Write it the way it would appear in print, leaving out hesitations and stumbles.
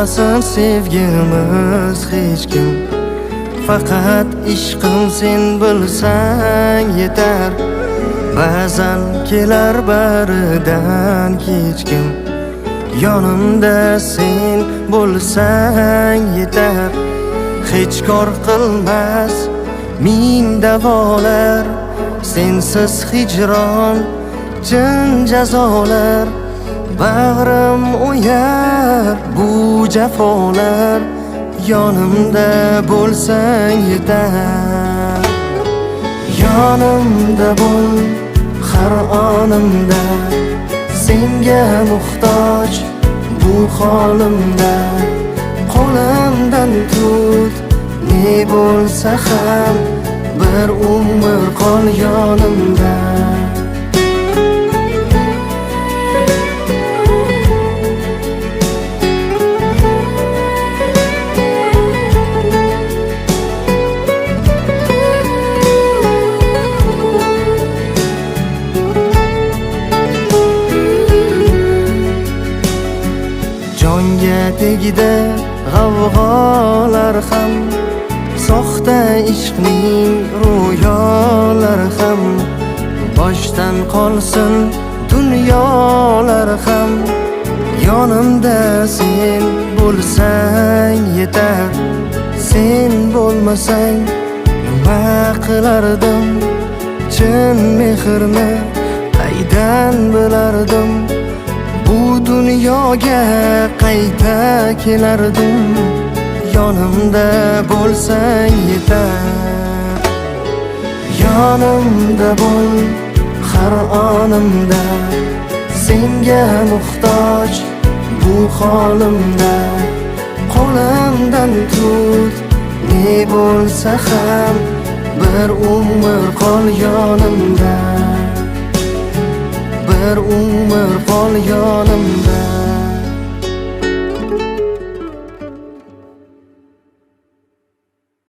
bilmasin sevgimiz hech kim. Faqat ishqim sen bilsang yetar. Ba'zan kelar baridan kechkim. Yonimda sen bo'lsang yetar. Hech kor qilmas ming davolar. Sensiz hijron chin jazolar. Bag'rim o'yar bu jafolar. Yonimda bo'lsang yetar. Yonimda bo'l har onimda. Senga muhtoj bu holimda. Qo'limdan tut ne bo'lsa ham. Bir umr qol yonimda. Jonga tegdi g'avg'olar ham. Soxta ishqning ro'yolari ham. Boshdan qolsin dunyolar ham. Yonimda sen bo'lsang yetar. Sen bo'lmasang nima qilardim? Chin mehrni qaydan bilardim? Bu dunyoga qayta kelardim. Yonimda bo'lsang yetar. Yonimda bo'l har onimda. Senga muhtoj bu holimda. Qo'limdan tut ne bo'lsa ham. Bir umr qol yonimda. Bir umr qol yonimda.